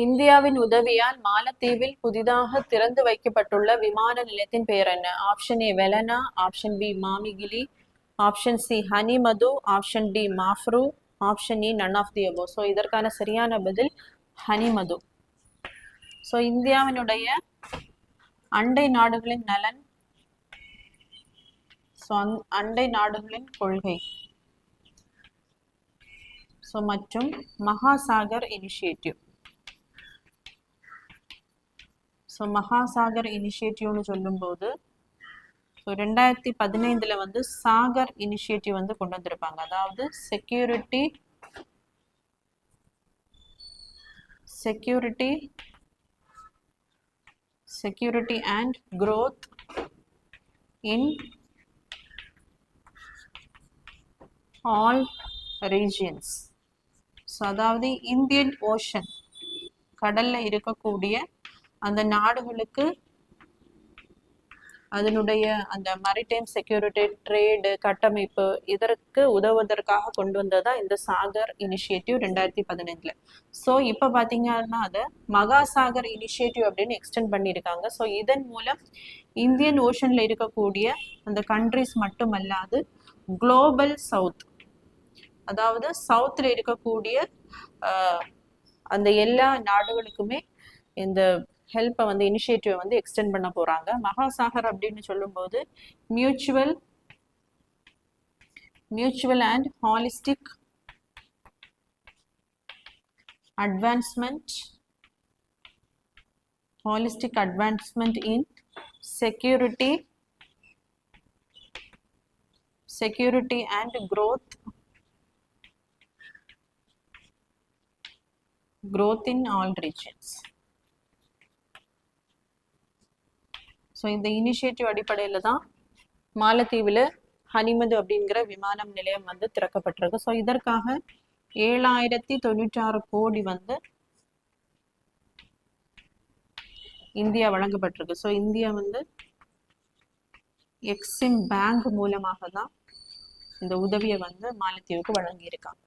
இந்தியாவின் உதவியால் மாலத்தீவில் புதிதாக திறந்து வைக்கப்பட்டுள்ள விமான நிலையத்தின் பெயர் என்ன? Option A Velana, option B Maamigili, option C Hanimaadhoo, option D Maafaru, option E none of the above. So இதற்கான சரியான பதில் ஹனிமது. ஸோ இந்தியாவினுடைய அண்டை நாடுகளின் நலன், அண்டை நாடுகளின் கொள்கை மற்றும் மகாசாகர் இனிஷியேட்டிவ். மகாசாகர் இனிஷியேட்டிவ்னு சொல்லும்போது 2015 வந்து சாகர் இனிஷியேட்டிவ் வந்து கொண்டு வந்திருப்பாங்க. அதாவது security and growth in all regions. அதாவது இந்தியன் ஓஷன், கடல்ல இருக்கக்கூடிய அந்த நாடுகளுக்கு அதனுடைய அந்த மரிடைம் செக்யூரிட்டி, ட்ரேடு, கட்டமைப்பு இதற்கு உதவுவதற்காக கொண்டு வந்ததுதான் இந்த சாகர் இனிஷியேட்டிவ் 2015. ஸோ இப்போ பார்த்தீங்கன்னா அதை மகாசாகர் இனிஷியேட்டிவ் அப்படின்னு எக்ஸ்டெண்ட் பண்ணியிருக்காங்க. ஸோ இதன் மூலம் இந்தியன் ஓஷன்ல இருக்கக்கூடிய அந்த கண்ட்ரிஸ் மட்டுமல்லாது குளோபல் சவுத், அதாவது சவுத்தில் இருக்கக்கூடிய அந்த எல்லா நாடுகளுக்குமே இந்த ஹெல்ப்பை வந்து இனிஷியேட்டிவை வந்து எக்ஸ்டெண்ட் பண்ண போறாங்க. மகாசாகர் அப்படின்னு சொல்லும்போது mutual and holistic advancement in security and growth in all regions. So இந்த இனிஷியேட்டிவ் அடிப்படையில் தான் மாலத்தீவில் ஹனிமது அப்படிங்கிற விமானம் நிலையம் வந்து திறக்கப்பட்டிருக்கு. ஸோ இதற்காக 7096 கோடி வந்து இந்தியா வழங்கப்பட்டிருக்கு. ஸோ இந்தியா வந்து எக்ஸிம் பேங்க் மூலமாக தான் இந்த உதவியை வந்து மாலத்தீவுக்கு வழங்கியிருக்காங்க.